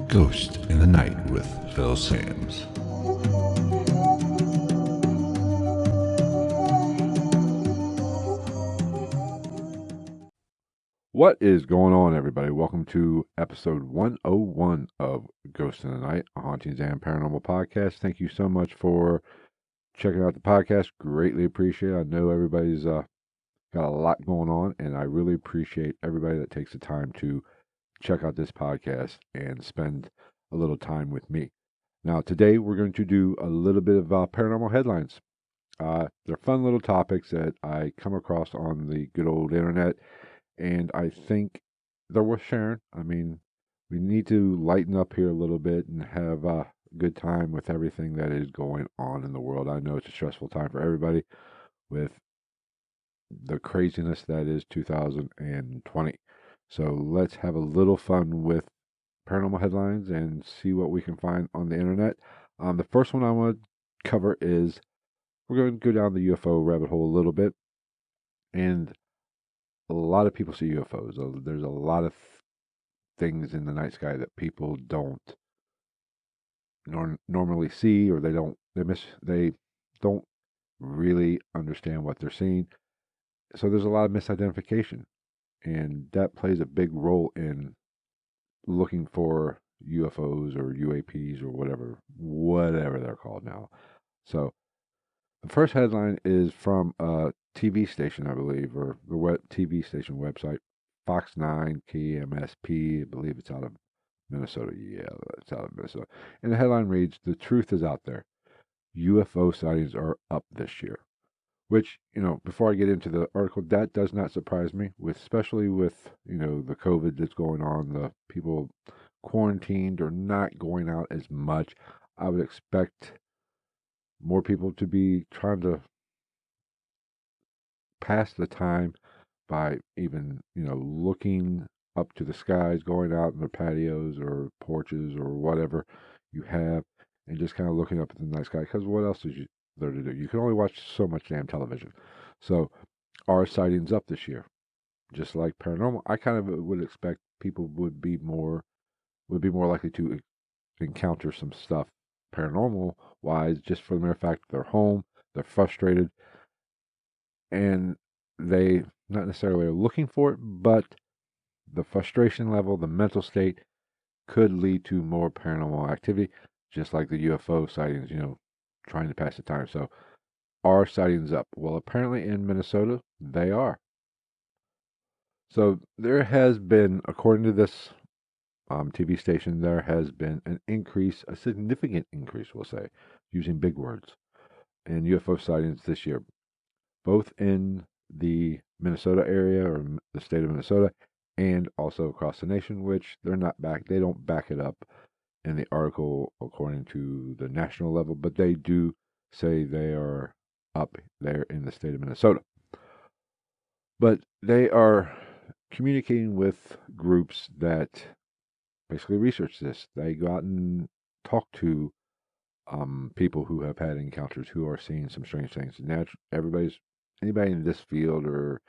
Ghost in the Night with Phil Sams. What is going on, everybody? Welcome to episode 101 of Ghost in the Night, a Hauntings and Paranormal podcast. Thank you so much for checking out the podcast. Greatly appreciate it. I know everybody's got a lot going on, and I really appreciate everybody that takes the time to check out this podcast and spend a little time with me. Now, today we're going to do a little bit of paranormal headlines. They're fun little topics that I come across on the good old internet, and I think they're worth sharing. I mean, we need to lighten up here a little bit and have a good time with everything that is going on in the world. I know it's a stressful time for everybody with the craziness that is 2020. So let's have a little fun with paranormal headlines and see what we can find on the internet. The first one I want to cover is we're going to go down the UFO rabbit hole a little bit. And a lot of people see UFOs. There's a lot of things in the night sky that people don't normally see, or they don't really understand what they're seeing. So there's a lot of misidentification, and that plays a big role in looking for UFOs or UAPs or whatever they're called now. So the first headline is from a TV station, I believe, or the TV station website, Fox 9 KMSP. I believe it's out of Minnesota. Yeah, it's out of Minnesota. And the headline reads, "The truth is out there. UFO sightings are up this year." Which, before I get into the article, that does not surprise me, especially with, the COVID that's going on, the people quarantined or not going out as much. I would expect more people to be trying to pass the time by even, looking up to the skies, going out in their patios or porches or whatever you have, and just kind of looking up at the night sky. Because what else is there to do? You can only watch so much damn television. So, are sightings up this year? Just like paranormal, I kind of would expect people would be more likely to encounter some stuff paranormal wise, just for the mere fact that they're home, they're frustrated, and they not necessarily are looking for it, but the frustration level, the mental state could lead to more paranormal activity, just like the UFO sightings, trying to pass the time. So, are sightings up? Well, apparently in Minnesota, they are. So, there has been, according to this TV station, there has been an increase, a significant increase, we'll say, using big words, in UFO sightings this year, both in the Minnesota area or the state of Minnesota and also across the nation, which they don't back it up in the article according to the national level, but they do say they are up there in the state of Minnesota. But they are communicating with groups that basically research this. They go out and talk to people who have had encounters, who are seeing some strange things. Anybody in this field or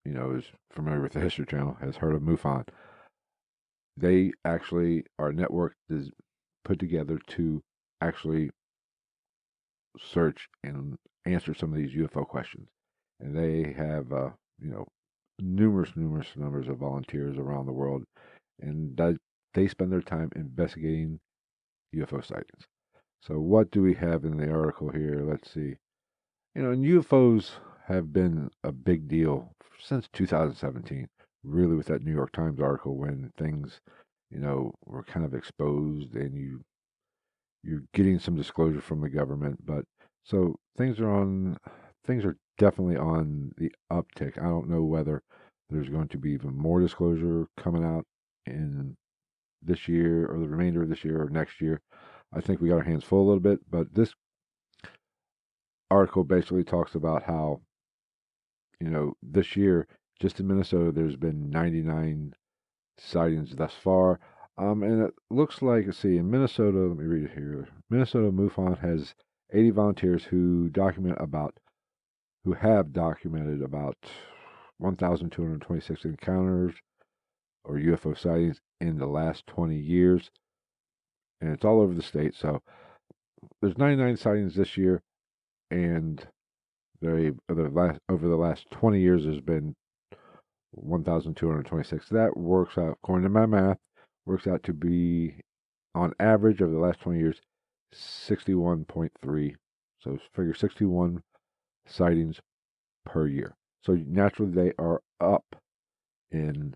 is familiar with the History Channel has heard of MUFON. They actually are networked is put together to actually search and answer some of these UFO questions, and they have numerous numbers of volunteers around the world, and that they spend their time investigating UFO sightings. So what do we have in the article here? Let's see. And UFOs have been a big deal since 2017, really, with that New York Times article when things, were kind of exposed and you're getting some disclosure from the government. But so things are definitely on the uptick. I don't know whether there's going to be even more disclosure coming out in this year or the remainder of this year or next year. I think we got our hands full a little bit, but this article basically talks about how, this year, just in Minnesota, there's been 99 sightings thus far. And it looks like, let's see, in Minnesota, let me read it here. Minnesota MUFON has 80 volunteers who have documented about 1,226 encounters or UFO sightings in the last 20 years. and it's all over the state. So there's 99 sightings this year, and over the last 20 years, there's been 1,226. That works out, according to my math, works out to be, on average, over the last 20 years, 61.3. So figure 61 sightings per year. So naturally, they are up in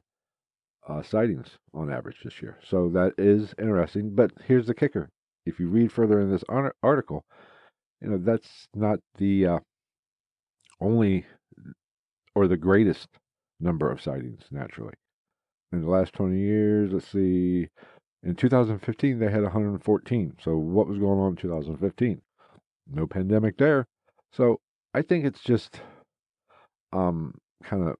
sightings on average this year. So that is interesting. But here's the kicker: if you read further in this article, that's not the only or the greatest number of sightings. Naturally, in the last 20 years, let's see. In 2015, they had 114. So what was going on in 2015? No pandemic there. So I think it's just kind of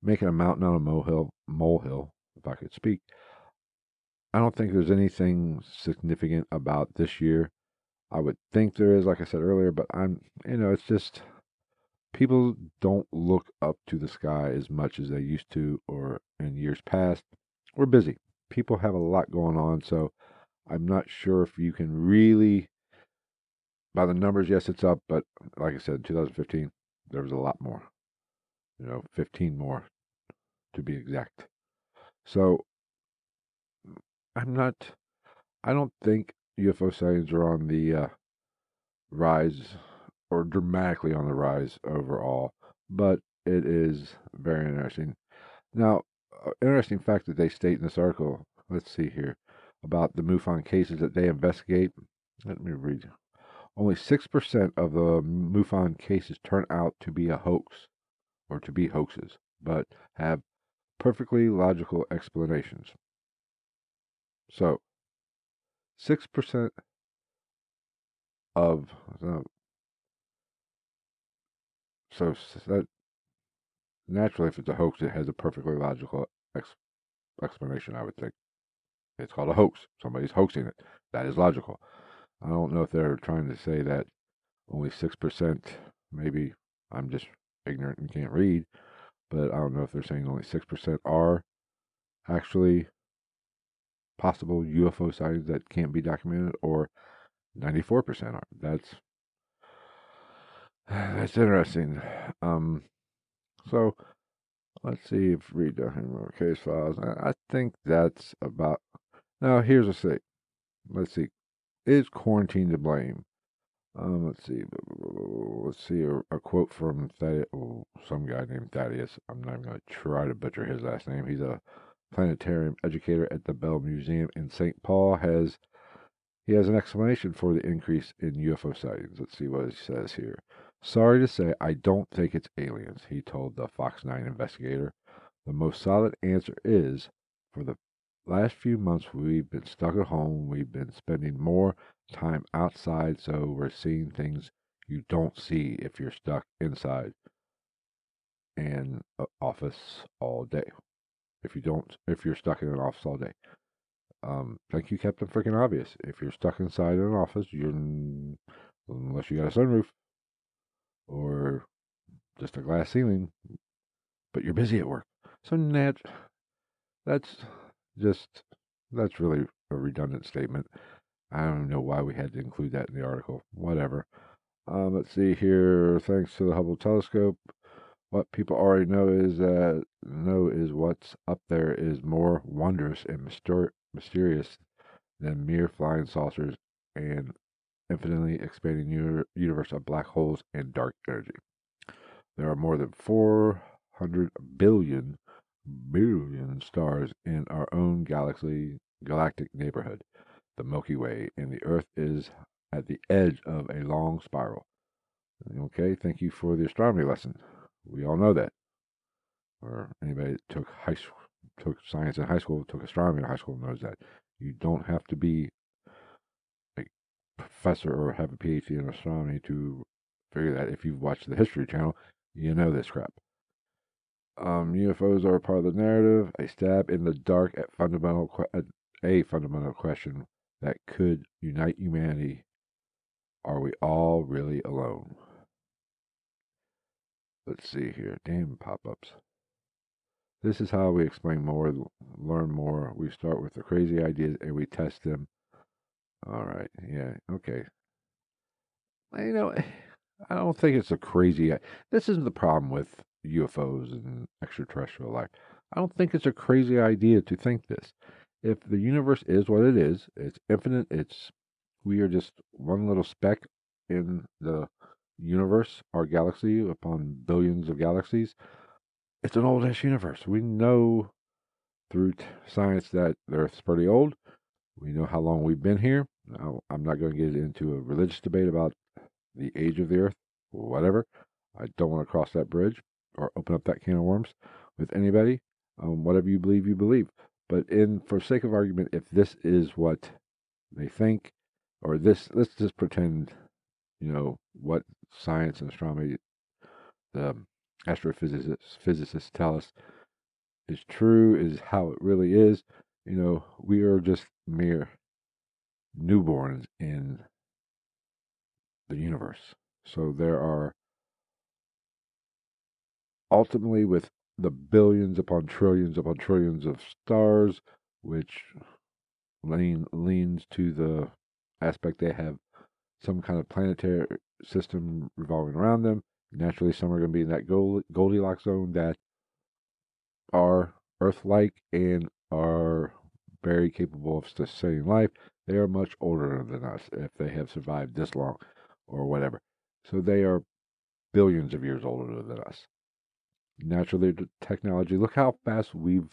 making a mountain out of a molehill, if I could speak. I don't think there's anything significant about this year. I would think there is, like I said earlier, but it's just people don't look up to the sky as much as they used to or in years past. We're busy. People have a lot going on, so I'm not sure if you can really, by the numbers, yes, it's up, but like I said, in 2015, there was a lot more, 15 more to be exact. So I'm not, I don't think UFO sightings are on the rise or dramatically on the rise overall, but it is very interesting. Now, interesting fact that they state in this article, let's see here, about the MUFON cases that they investigate. Let me read. Only 6% of the MUFON cases turn out to be a hoax or to be hoaxes, but have perfectly logical explanations. So, 6% of, so that naturally, if it's a hoax, it has a perfectly logical explanation, I would think. It's called a hoax. Somebody's hoaxing it. That is logical. I don't know if they're trying to say that only 6%, maybe I'm just ignorant and can't read, but I don't know if they're saying only 6% are actually possible UFO sightings that can't be documented, or 94% are. That's interesting. So let's see if read the case files. I think that's about. Now here's a thing. Let's see. Is quarantine to blame? Let's see. Let's see a quote from some guy named Thaddeus. I'm not even going to try to butcher his last name. He's a planetarium educator at the Bell Museum in St. Paul. He has an explanation for the increase in UFO sightings. Let's see what he says here. Sorry to say, I don't think it's aliens, he told the Fox 9 investigator. The most solid answer is, for the last few months we've been stuck at home. We've been spending more time outside, so we're seeing things you don't see if you're stuck inside an office all day. If you're stuck in an office all day. Thank you, Captain Freaking Obvious. If you're stuck inside an office, unless you got a sunroof or just a glass ceiling, but you're busy at work. So that's just that's really a redundant statement. I don't know why we had to include that in the article. Whatever. Let's see here. Thanks to the Hubble telescope, what people already know is what's up there is more wondrous and mysterious than mere flying saucers and infinitely expanding universe of black holes and dark energy. There are more than 400 billion stars in our own galactic neighborhood, the Milky Way, and the Earth is at the edge of a long spiral. Okay, thank you for the astronomy lesson. We all know that. Or anybody that took science in high school, took astronomy in high school knows that. You don't have to be a professor or have a PhD in astronomy to figure that. If you've watched the History Channel, you know this crap. UFOs are a part of the narrative, a stab in the dark at a fundamental question that could unite humanity. Are we all really alone? Let's see here. Damn pop-ups. This is how we explain more, learn more. We start with the crazy ideas and we test them. All right, yeah, okay. You know, I don't think it's a crazy. This isn't the problem with UFOs and extraterrestrial life. I don't think it's a crazy idea to think this. If the universe is what it is, it's infinite. We are just one little speck in the universe, our galaxy, upon billions of galaxies. It's an old-ass universe. We know through science that the Earth's pretty old. We know how long we've been here. Now, I'm not going to get into a religious debate about the age of the Earth, whatever. I don't want to cross that bridge or open up that can of worms with anybody. Whatever you believe, you believe. But for sake of argument, if this is what they think, or this, let's just pretend, what science and astronomy, the physicists tell us is true, is how it really is. We are just mere newborns in the universe. So there are ultimately, with the billions upon trillions of stars, which leans to the aspect they have some kind of planetary system revolving around them. Naturally, some are going to be in that Goldilocks zone that are Earth-like and are very capable of sustaining life. They are much older than us if they have survived this long or whatever. So they are billions of years older than us. Naturally, the technology, look how fast we've,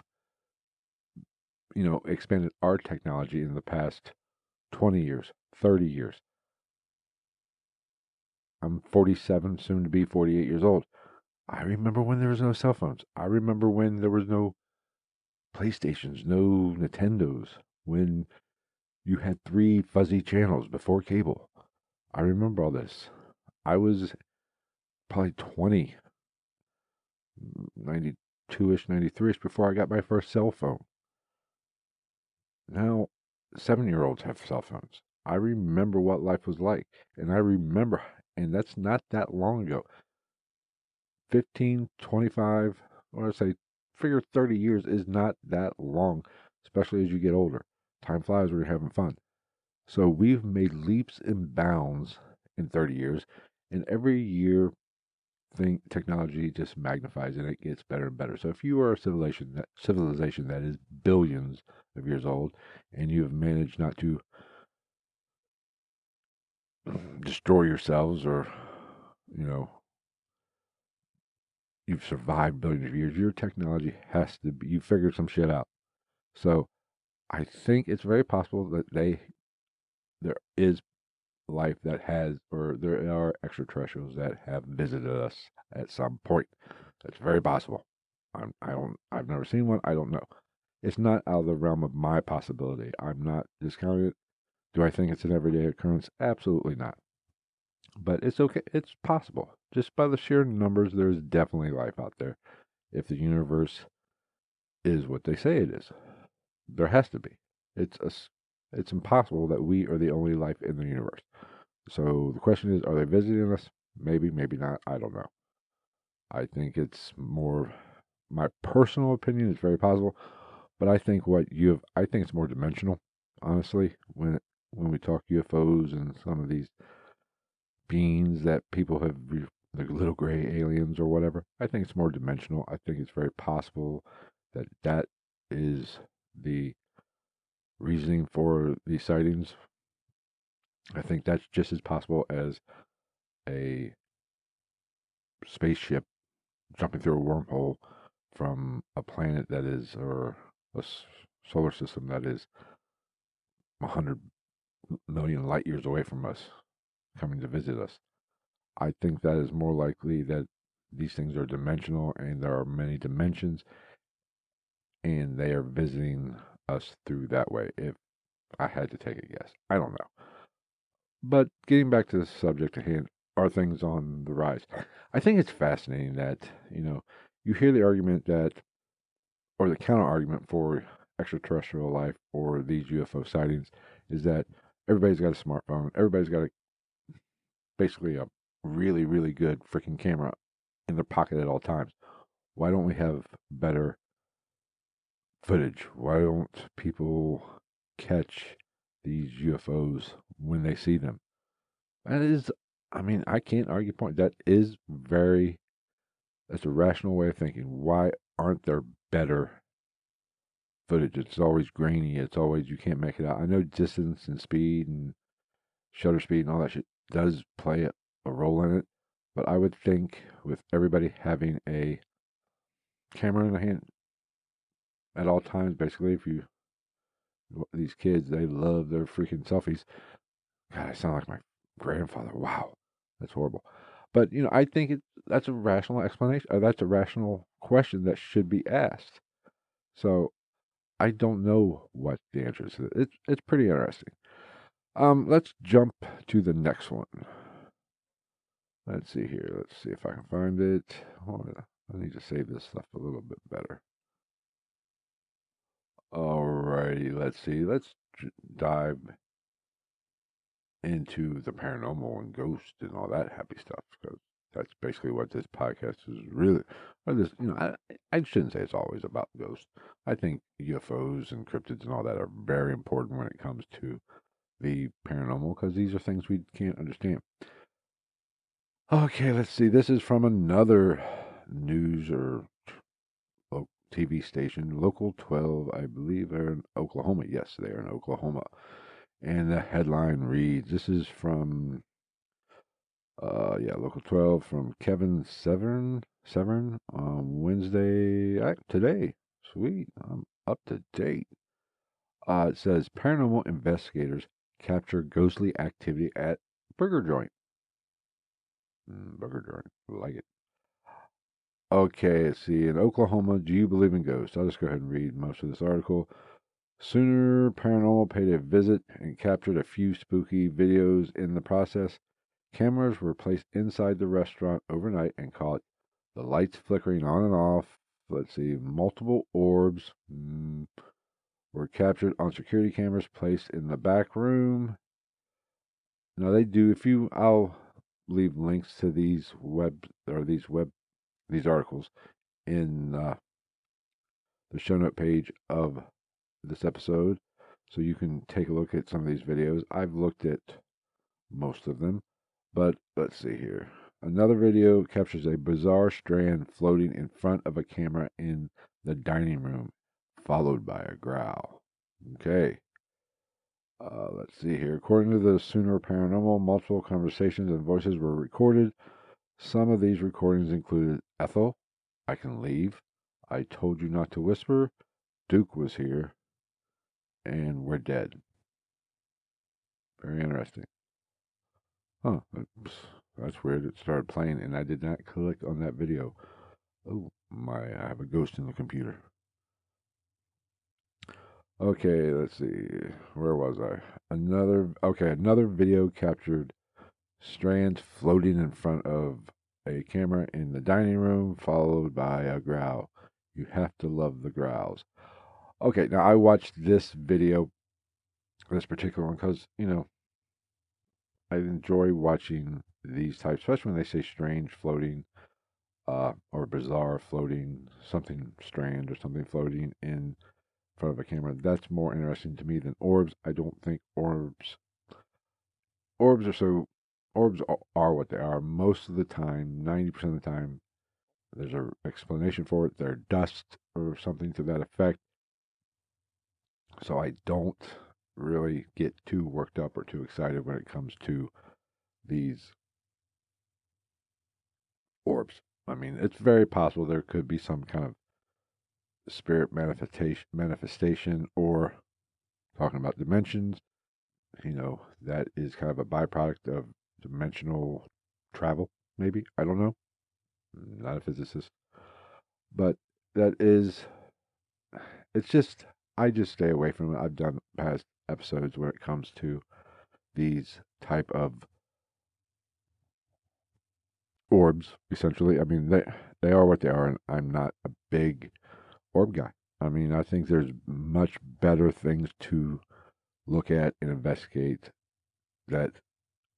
expanded our technology in the past 20 years, 30 years. I'm 47, soon to be 48 years old. I remember when there was no cell phones. I remember when there was no PlayStations, no Nintendos, when you had 3 fuzzy channels before cable. I remember all this. I was probably 20, 92-ish, 93-ish before I got my first cell phone. Now, 7-year-olds have cell phones. I remember what life was like. And that's not that long ago. 15, 25, or I say, figure 30 years is not that long, especially as you get older. Time flies when you're having fun. So we've made leaps and bounds in 30 years, and every year technology just magnifies and it gets better and better. So if you are a civilization that is billions of years old, and you have managed not to destroy yourselves, or you know you've survived billions of years, your technology has to be, you figured some shit out. So I think it's very possible that there is life that has, or there are extraterrestrials that have visited us at some point. That's very possible. I've never seen one. I don't know. It's not out of the realm of my possibility. I'm not discounting it. Do I think it's an everyday occurrence? Absolutely not. But it's okay. It's possible. Just by the sheer numbers, there's definitely life out there. If the universe is what they say it is, there has to be. It's a, it's impossible that we are the only life in the universe. So the question is, are they visiting us? Maybe, maybe not. I don't know. I think it's more, my personal opinion is very possible, but I think I think it's more dimensional, honestly, when we talk UFOs and some of these beings that people have, like little gray aliens or whatever. I think it's more dimensional. I think it's very possible that that is the reasoning for these sightings. I think that's just as possible as a spaceship jumping through a wormhole from a planet that is, or a solar system that is 100 million light years away from us, coming to visit us. I think that is more likely that these things are dimensional and there are many dimensions, and they are visiting us through that way. If I had to take a guess, I don't know. But getting back to the subject at hand, are things on the rise? I think it's fascinating that, you hear the argument that, or the counter argument for extraterrestrial life or these UFO sightings is that everybody's got a smartphone, everybody's got basically a really, really good freaking camera in their pocket at all times. Why don't we have better footage. Why don't people catch these UFOs when they see them? That is, I mean, I can't argue point. That's a rational way of thinking. Why aren't there better footage? It's always grainy. It's always, you can't make it out. I know distance and speed and shutter speed and all that shit does play a role in it, but I would think with everybody having a camera in their hand at all times, basically, if you, these kids, they love their freaking selfies. God, I sound like my grandfather. Wow, that's horrible. But I think that's a rational explanation. That's a rational question that should be asked. So I don't know what the answer is. It's pretty interesting. Let's jump to the next one. Let's see here. Let's see if I can find it. Hold on. I need to save this stuff a little bit better. Alrighty, let's see. Let's dive into the paranormal and ghost and all that happy stuff, because that's basically what this podcast is really. Or this, I shouldn't say it's always about ghosts. I think UFOs and cryptids and all that are very important when it comes to the paranormal, because these are things we can't understand. Okay, let's see. This is from another news or TV station, Local 12. I believe they're in Oklahoma. Yes, they are in Oklahoma. And the headline reads, this is from, Local 12, from Kevin Severn on Wednesday, today. Sweet, I'm up to date. It says, paranormal investigators capture ghostly activity at burger joint. Burger joint, I like it. Okay, let's see. In Oklahoma, do you believe in ghosts? I'll just go ahead and read most of this article. Sooner Paranormal paid a visit and captured a few spooky videos in the process. Cameras were placed inside the restaurant overnight and caught the lights flickering on and off. Let's see, multiple orbs were captured on security cameras placed in the back room. Now they do. I'll leave links to these articles in the show note page of this episode, so you can take a look at some of these videos. I've looked at most of them, but let's see here. Another video captures a bizarre strand floating in front of a camera in the dining room, followed by a growl. Okay. Let's see here. According to the Sooner Paranormal, multiple conversations and voices were recorded. Some of these recordings included Ethel, I can leave, I told you not to whisper, Duke was here, and we're dead. Very interesting. Huh. That's weird. It started playing, and I did not click on that video. Oh my, I have a ghost in the computer. Okay, let's see. Where was I? Another video captured strands floating in front of a camera in the dining room, followed by a growl. You have to love the growls. Okay, now I watched this video, this particular one, because, I enjoy watching these types, especially when they say strange floating, or bizarre floating, something strand or something floating in front of a camera. That's more interesting to me than orbs. I don't think orbs are so, orbs are what they are. Most of the time, 90% of the time, there's an explanation for it. They're dust or something to that effect. So I don't really get too worked up or too excited when it comes to these orbs. I mean, it's very possible there could be some kind of spirit manifestation, or talking about dimensions. That is kind of a byproduct of dimensional travel, maybe. I don't know. I'm not a physicist. But that is, it's just, I just stay away from it. I've done past episodes when it comes to these type of orbs, essentially. I mean, they are what they are, and I'm not a big orb guy. I mean, I think there's much better things to look at and investigate that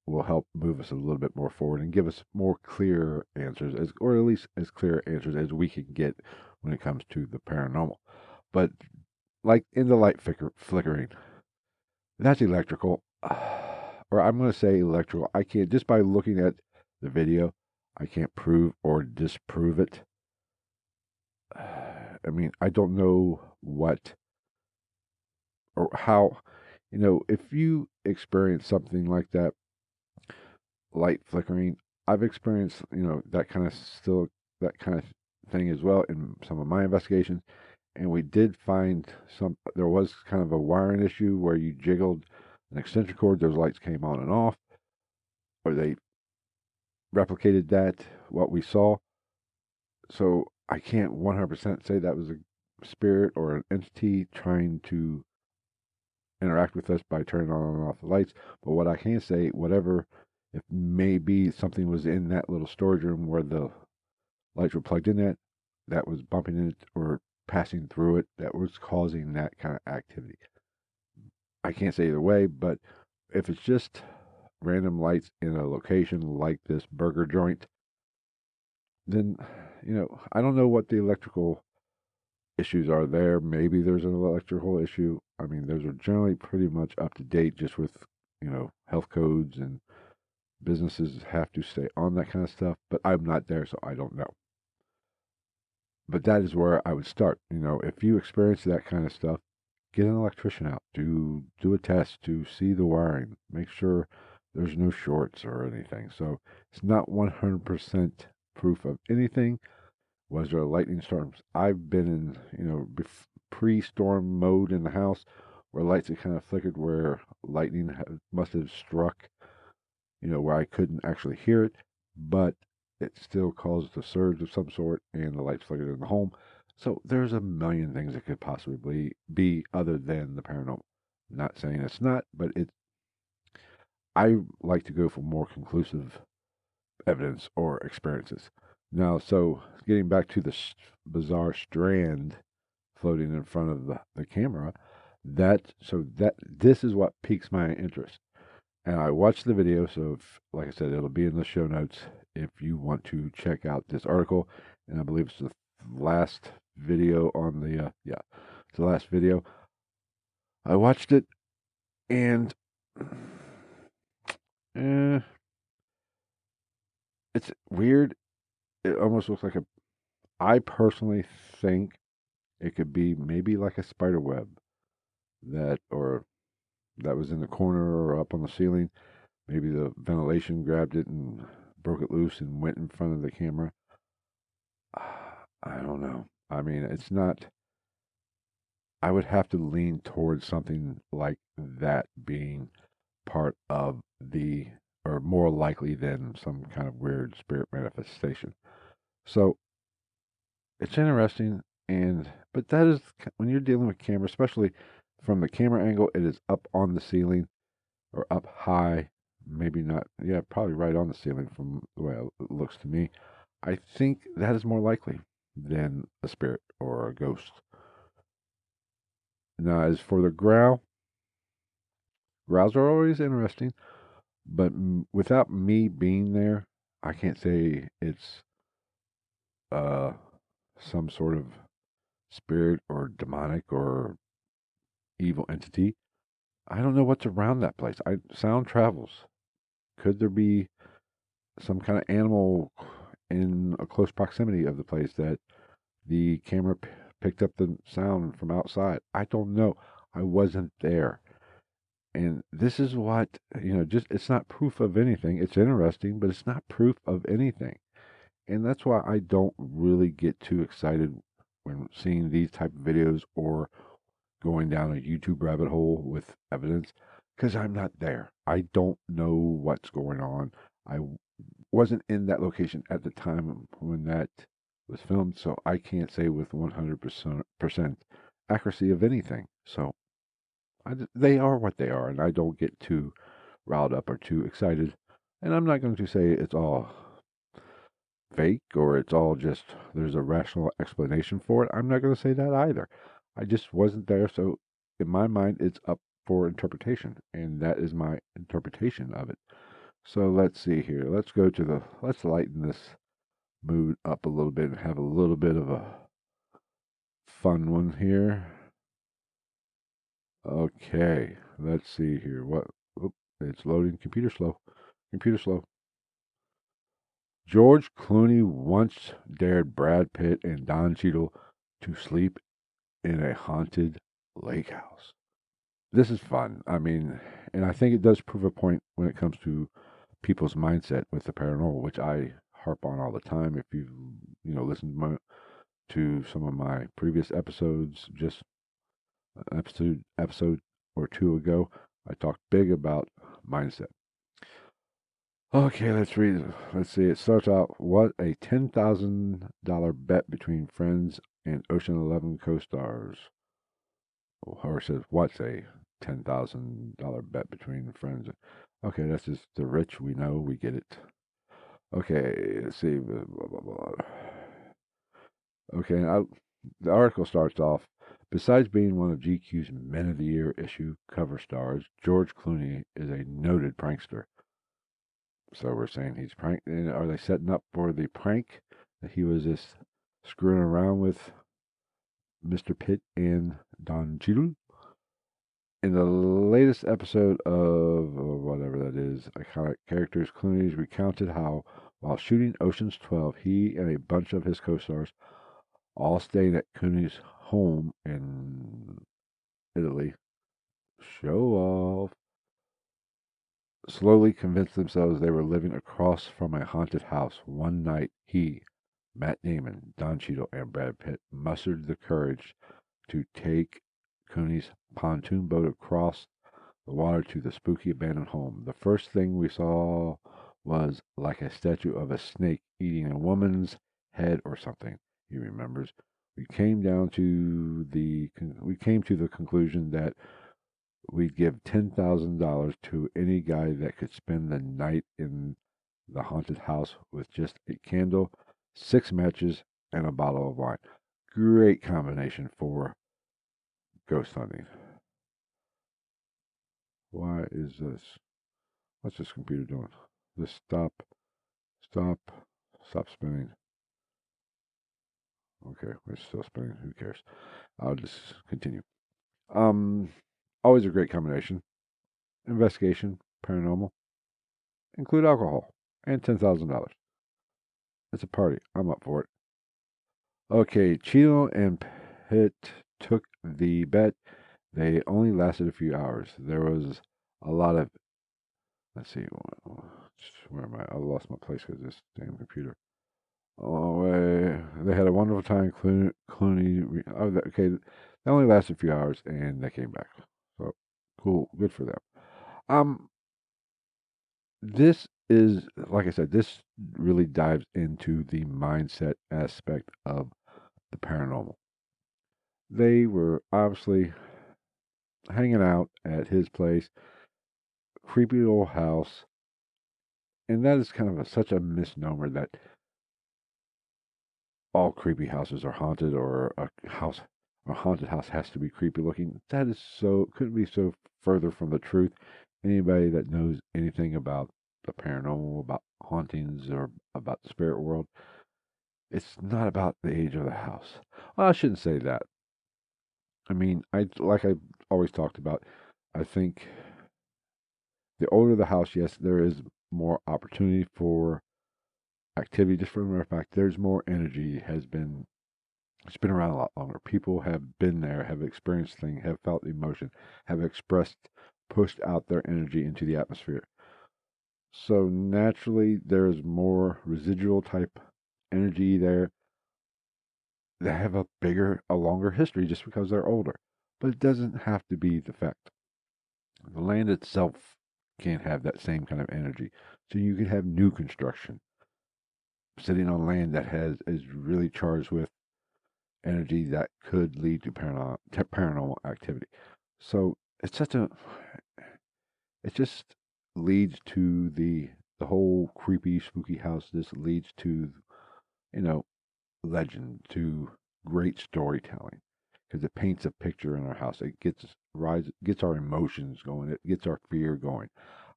will help move us a little bit more forward and give us more clear answers, or at least as clear answers as we can get when it comes to the paranormal. But like in the light flickering. That's electrical. Or I'm going to say electrical. I can't, just by looking at the video, I can't prove or disprove it. I mean, I don't know what or how, if you experience something like that, light flickering, I've experienced, that kind of thing as well in some of my investigations. And we did find there was kind of a wiring issue where you jiggled an extension cord, those lights came on and off, or they replicated what we saw. So I can't 100% say that was a spirit or an entity trying to interact with us by turning on and off the lights. But what I can say, whatever, if maybe something was in that little storage room where the lights were plugged in that was bumping it or passing through it, that was causing that kind of activity. I can't say either way, but if it's just random lights in a location like this burger joint, then, I don't know what the electrical issues are there. Maybe there's an electrical issue. I mean, those are generally pretty much up to date just with, health codes, and businesses have to stay on that kind of stuff. But I'm not there, so I don't know. But that is where I would start. If you experience that kind of stuff, get an electrician out. Do a test to see the wiring. Make sure there's no shorts or anything. So it's not 100% proof of anything. Was there lightning storms? I've been in, pre-storm mode in the house where lights had kind of flickered, where lightning must have struck, where I couldn't actually hear it, but it still caused a surge of some sort, and the lights flickered in the home. So there's a million things it could possibly be other than the paranormal. Not saying it's not, but I like to go for more conclusive evidence or experiences. Now, so getting back to the bizarre strand floating in front of the camera, this is what piques my interest. And I watched the video, so like I said, it'll be in the show notes if you want to check out this article. And I believe it's the last video on the it's the last video. I watched it, and eh, it's weird. It almost looks like I personally think it could be maybe like a spider web or that was in the corner or up on the ceiling. Maybe the ventilation grabbed it and broke it loose and went in front of the camera. I don't know. I mean, it's not. I would have to lean towards something like that being part of or more likely than some kind of weird spirit manifestation. So it's interesting, but that is when you're dealing with camera, especially from the camera angle, it is up on the ceiling or up high, maybe not, yeah, probably right on the ceiling from the way it looks to me. I think that is more likely than a spirit or a ghost. Now, as for the growls are always interesting, but without me being there, I can't say it's uh, some sort of spirit or demonic or evil entity. I don't know what's around that place. Sound travels. Could there be some kind of animal in a close proximity of the place that the camera picked up the sound from outside? I don't know. I wasn't there. And this is what, just it's not proof of anything. It's interesting, but it's not proof of anything. And that's why I don't really get too excited when seeing these type of videos or going down a YouTube rabbit hole with evidence, because I'm not there. I don't know what's going on. I wasn't in that location at the time when that was filmed, so I can't say with 100% accuracy of anything. So they are what they are, and I don't get too riled up or too excited. And I'm not going to say it's all fake or it's all just there's a rational explanation for it. I'm not going to say that either. I just wasn't there, so in my mind, it's up for interpretation, and that is my interpretation of it. So let's see here. Let's lighten this mood up a little bit and have a little bit of a fun one here. Okay, let's see here. What? Oop, it's loading. Computer slow. Computer slow. George Clooney once dared Brad Pitt and Don Cheadle to sleep in a haunted lake house. This is fun. I mean, and I think it does prove a point when it comes to people's mindset with the paranormal, which I harp on all the time. If you've listened to some of my previous episodes, just episode or two ago, I talked big about mindset. Okay, let's read. Let's see. It starts out, what a $10,000 bet between friends and Ocean 11 co-stars. Or says, what's a $10,000 bet between friends? Okay, that's just the rich. We know. We get it. Okay, let's see. Blah, blah, blah. Okay, the article starts off. Besides being one of GQ's Men of the Year issue cover stars, George Clooney is a noted prankster. So we're saying he's prank. Are they setting up for the prank that he was just screwing around with Mr. Pitt and Don Cheadle? In the latest episode of whatever that is, Iconic Characters, Clooney's recounted how, while shooting Ocean's 12, he and a bunch of his co-stars all stayed at Clooney's home in Italy. Show off. Slowly convinced themselves they were living across from a haunted house. One night, he, Matt Damon, Don Cheadle, and Brad Pitt mustered the courage to take Clooney's pontoon boat across the water to the spooky abandoned home. The first thing we saw was like a statue of a snake eating a woman's head or something. He remembers. We came to the conclusion that we'd give $10,000 to any guy that could spend the night in the haunted house with just a candle, 6 matches, and a bottle of wine. Great combination for ghost hunting. Why is this? What's this computer doing? Just stop, stop spinning. Okay, it's still spinning. Who cares? I'll just continue. Um, Always a great combination. Investigation, paranormal, include alcohol, and $10,000. It's a party. I'm up for it. Okay, Cheadle and Pitt took the bet. They only lasted a few hours. There was a lot of. Let's see. Where am I? I lost my place because this damn computer. Oh, they had a wonderful time. Clooney. Okay, they only lasted a few hours and they came back. So cool, good for them. Um, this is, like I said, this really dives into the mindset aspect of the paranormal. They were obviously hanging out at his place, creepy old house, and that is kind of such a misnomer that all creepy houses are haunted, or a haunted house has to be creepy looking. That is so couldn't be so further from the truth. Anybody that knows anything about the paranormal, about hauntings, or about the spirit world, it's not about the age of the house. Well, I shouldn't say that. I mean, I've always talked about. I think the older the house, yes, there is more opportunity for activity. Just for a matter of fact, there's more energy has been. It's been around a lot longer. People have been there, have experienced things, have felt emotion, have expressed, pushed out their energy into the atmosphere. So naturally, there's more residual type energy there. They have a longer history just because they're older. But it doesn't have to be the fact. The land itself can't have that same kind of energy. So you can have new construction sitting on land that is really charged with energy that could lead to paranormal activity. So it's such a it just leads to the whole creepy spooky house. This leads to you know legend, to great storytelling, because it paints a picture in our house. It gets our emotions going. It gets our fear going.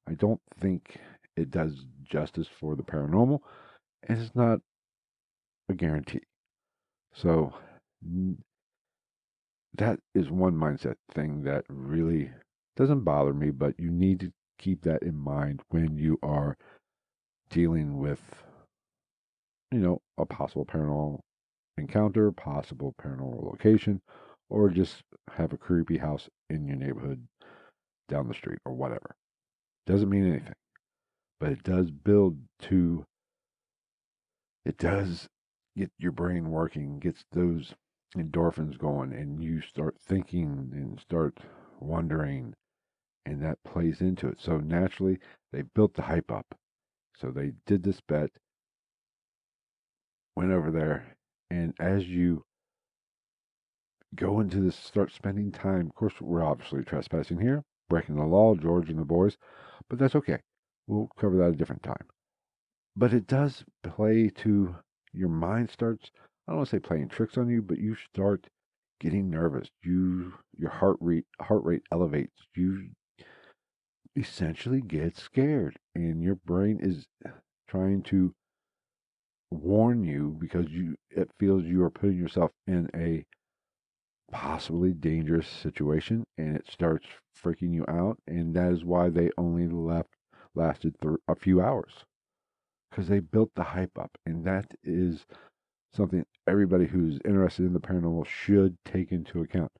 I don't think it does justice for the paranormal, and it's not a guarantee. So that is one mindset thing that really doesn't bother me, but you need to keep that in mind when you are dealing with, a possible paranormal encounter, possible paranormal location, or just have a creepy house in your neighborhood down the street or whatever. Doesn't mean anything, but it does get your brain working, gets those endorphins going, and you start thinking and start wondering, and that plays into it. So naturally, they built the hype up. So they did this bet, went over there, and as you go into this, start spending time. Of course, we're obviously trespassing here, breaking the law, George and the boys, but that's okay. We'll cover that a different time. But it does play to your mind starts, I don't want to say playing tricks on you, but you start getting nervous. Your heart rate elevates. You essentially get scared, and your brain is trying to warn you because it feels you are putting yourself in a possibly dangerous situation, and it starts freaking you out, and that is why they only lasted a few hours, because they built the hype up. And that is something everybody who's interested in the paranormal should take into account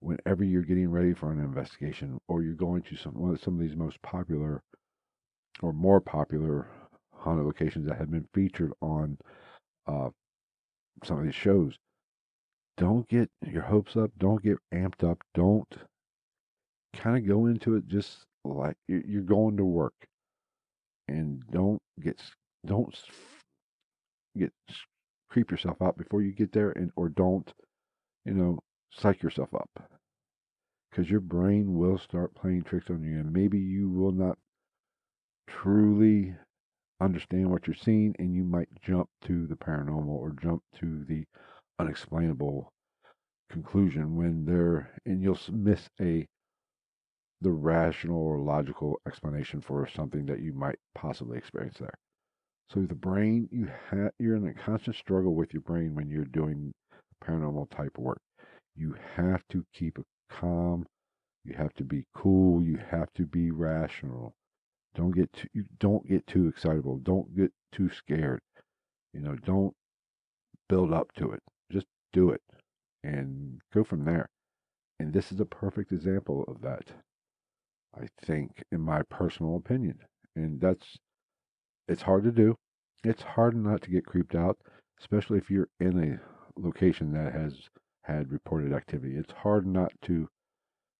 whenever you're getting ready for an investigation, or you're going to some of these most popular or more popular haunted locations that have been featured on uh, some of these shows. Don't get your hopes up. Don't get amped up. Don't kind of go into it just like you're going to work, and don't get creep yourself out before you get there, and or don't psych yourself up, because your brain will start playing tricks on you, and maybe you will not truly understand what you're seeing, and you might jump to the paranormal or jump to the unexplainable conclusion and you'll miss the rational or logical explanation for something that you might possibly experience there. So the brain, you're in a constant struggle with your brain when you're doing paranormal type work. You have to keep it calm. You have to be cool. You have to be rational. Don't get too excitable. Don't get too scared. Don't build up to it. Just do it and go from there. And this is a perfect example of that, I think, in my personal opinion. And it's hard to do. It's hard not to get creeped out, especially if you're in a location that has had reported activity. It's hard not to,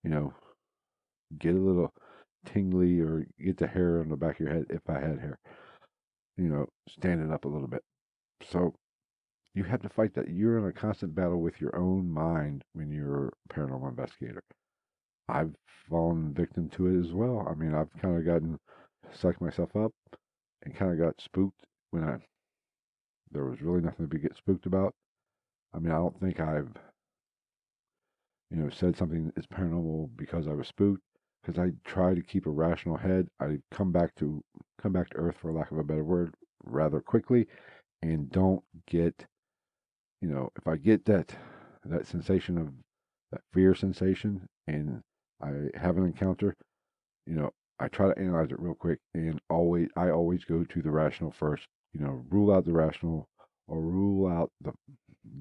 you know, get a little tingly or get the hair on the back of your head if I had hair, standing up a little bit. So you have to fight that. You're in a constant battle with your own mind when you're a paranormal investigator. I've fallen victim to it as well. I mean, I've kind of gotten psyched myself up and kind of got spooked when there was really nothing to get spooked about. I mean, I don't think I've said something is paranormal because I was spooked. Because I try to keep a rational head. I come back to earth, for lack of a better word, rather quickly, and don't get if I get that sensation of that fear sensation, and I have an encounter, I try to analyze it real quick, and I always go to the rational first. Rule out the rational, or rule out the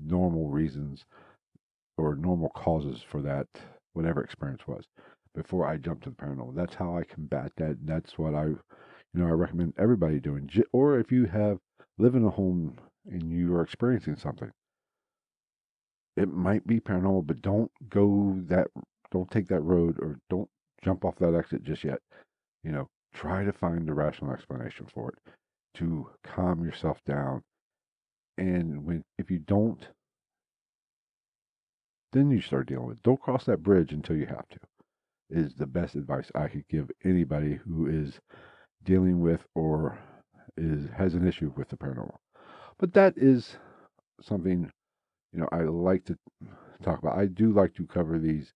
normal reasons or normal causes for that whatever experience was before I jump to the paranormal. That's how I combat that. And that's what I recommend everybody doing. Or if you live in a home and you are experiencing something, it might be paranormal, but don't take that road, or don't jump off that exit just yet. Try to find the rational explanation for it to calm yourself down. And if you don't, then you start dealing with it. Don't cross that bridge until you have to. Is the best advice I could give anybody who is dealing with or has an issue with the paranormal. But that is something I like to talk about. I do like to cover these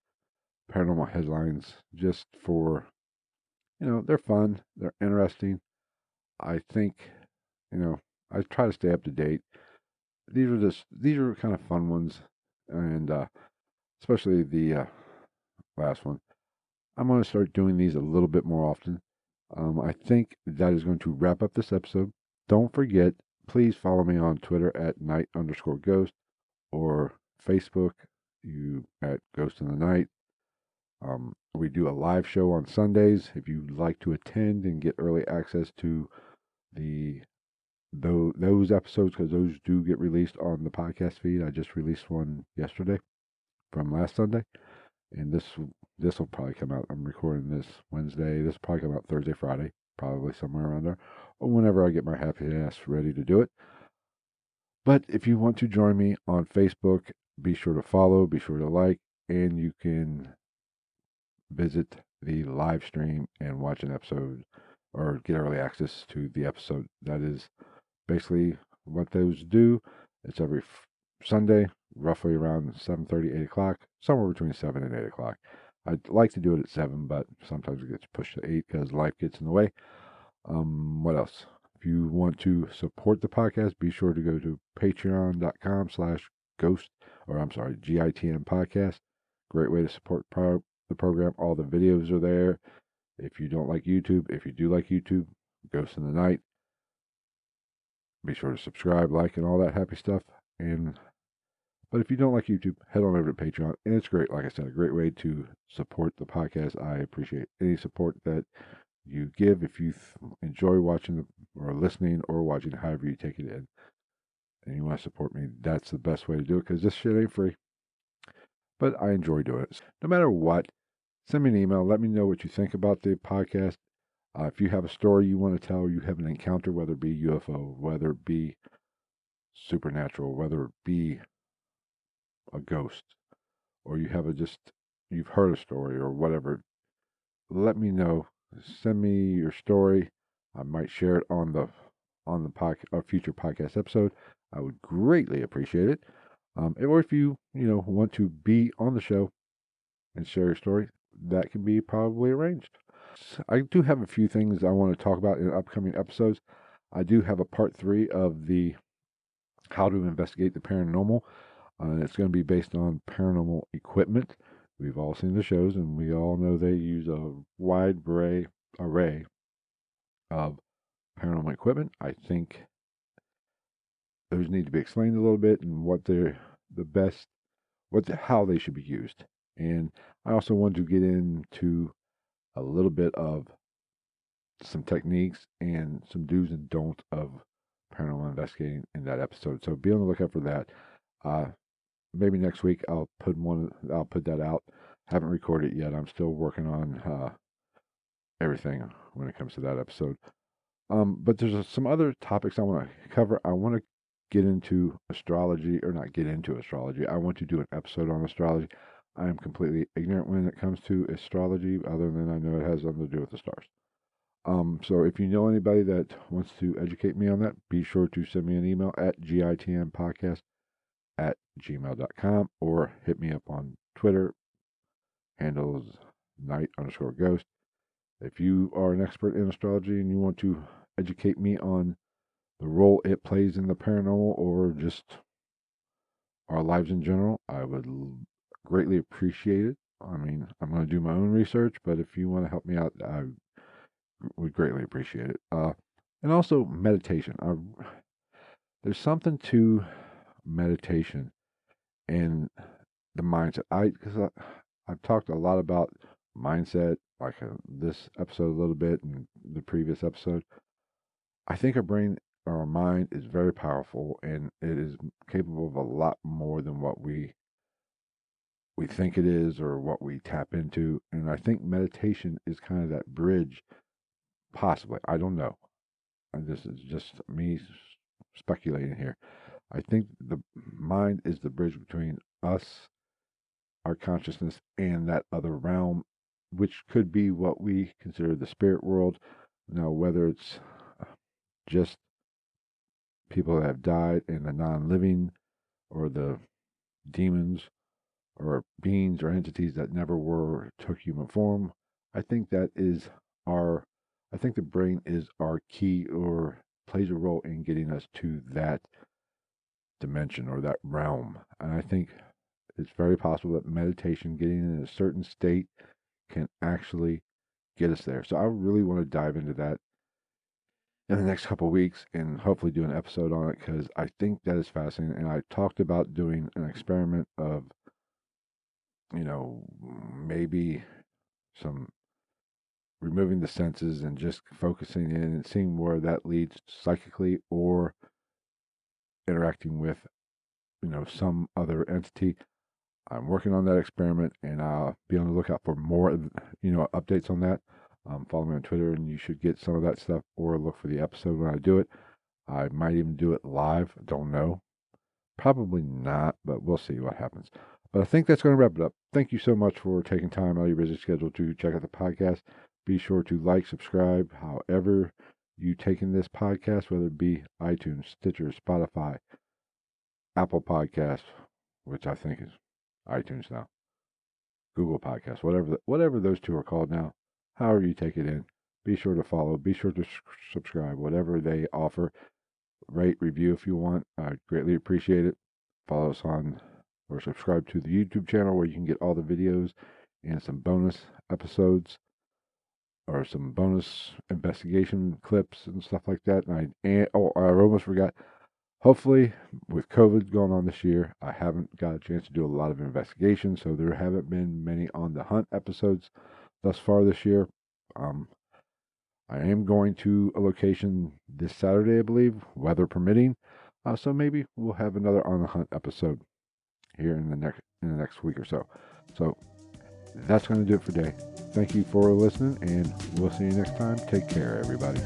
paranormal headlines just for they're fun, they're interesting. I think I try to stay up to date. These are kind of fun ones, and especially the last one. I'm going to start doing these a little bit more often. I think that is going to wrap up this episode. Don't forget, please follow me on Twitter at night_ghost or Facebook you at Ghost in the Night. We do a live show on Sundays. If you'd like to attend and get early access to the those episodes, because those do get released on the podcast feed. I just released one yesterday from last Sunday, and this will probably come out. I'm recording this Wednesday. This will probably come out Thursday, Friday, probably somewhere around there, or whenever I get my happy ass ready to do it. But if you want to join me on Facebook, be sure to follow, be sure to like, and you can visit the live stream and watch an episode or get early access to the episode. That is basically what those do. It's every Sunday, roughly around 7:30, 8 o'clock, somewhere between 7 and 8 o'clock. I'd like to do it at 7, but sometimes it gets pushed to 8 because life gets in the way. What else? If you want to support the podcast, be sure to go to patreon.com/ghost, or I'm sorry, GITM podcast. Great way to support the program. All the videos are there. If you don't like YouTube, if you do like YouTube, Ghost in the Night, be sure to subscribe, like, and all that happy stuff. But if you don't like YouTube, head on over to Patreon. And it's great, like I said, a great way to support the podcast. I appreciate any support that you give. If you enjoy watching or listening or watching, however you take it in, and you want to support me, that's the best way to do it, because this shit ain't free. But I enjoy doing it. No matter what, send me an email. Let me know what you think about the podcast. If you have a story you want to tell, or you have an encounter, whether it be UFO, whether it be supernatural, whether it be a ghost, or you have you've heard a story or whatever, let me know. Send me your story. I might share it on the a future podcast episode. I would greatly appreciate it. Or if you want to be on the show and share your story, that can be probably arranged. I do have a few things I want to talk about in upcoming episodes. I do have a part 3 of the how to investigate the paranormal. It's going to be based on paranormal equipment. We've all seen the shows, and we all know they use a wide array of paranormal equipment. I think those need to be explained a little bit and what they're the best, how they should be used. And I also want to get into a little bit of some techniques and some do's and don'ts of paranormal investigating in that episode. So be on the lookout for that. Maybe next week I'll put that out. Haven't recorded it yet. I'm still working on everything when it comes to that episode. But there's some other topics I want to cover. I want to get into astrology, or not get into astrology. I want to do an episode on astrology. I am completely ignorant when it comes to astrology, other than I know it has something to do with the stars. So if you know anybody that wants to educate me on that, be sure to send me an email at gitmpodcast@gmail.com, or hit me up on Twitter, handles night_ghost. If you are an expert in astrology and you want to educate me on the role it plays in the paranormal or just our lives in general, I would greatly appreciate it. I mean, I'm going to do my own research, but if you want to help me out, I would greatly appreciate it. And also meditation. There's something to meditation and the mindset. Because I've talked a lot about mindset, like this episode a little bit and the previous episode. I think our brain or our mind is very powerful, and it is capable of a lot more than what we think it is or what we tap into. And I think meditation is kind of that bridge, possibly. I don't know. And this is just me speculating here. I think the mind is the bridge between us, our consciousness, and that other realm, which could be what we consider the spirit world. Now, whether it's just people that have died and the non-living, or the demons, or beings or entities that never took human form, I think I think the brain is our key, or plays a role in getting us to that dimension or that realm. And I think it's very possible that meditation, getting in a certain state, can actually get us there. So I really want to dive into that in the next couple of weeks and hopefully do an episode on it, because I think that is fascinating. And I talked about doing an experiment of, maybe some removing the senses and just focusing in and seeing where that leads psychically, or interacting with, some other entity. I'm working on that experiment, and I'll be on the lookout for more, updates on that. Follow me on Twitter, and you should get some of that stuff, or look for the episode when I do it. I might even do it live. Don't know. Probably not, but we'll see what happens. But I think that's going to wrap it up. Thank you so much for taking time out of your busy schedule to check out the podcast. Be sure to like, subscribe, however you take in this podcast, whether it be iTunes, Stitcher, Spotify, Apple Podcasts, which I think is iTunes now, Google Podcasts, whatever those two are called now. However you take it in, be sure to follow, be sure to subscribe, whatever they offer. Rate, review if you want. I greatly appreciate it. Follow us on, or subscribe to the YouTube channel, where you can get all the videos and some bonus episodes, or some bonus investigation clips and stuff like that. I almost forgot. Hopefully, with COVID going on this year, I haven't got a chance to do a lot of investigations, so there haven't been many on the hunt episodes thus far this year. I am going to a location this Saturday, I believe, weather permitting. So maybe we'll have another on the hunt episode here in the next week or so. So that's going to do it for today. Thank you for listening, and we'll see you next time. Take care, everybody.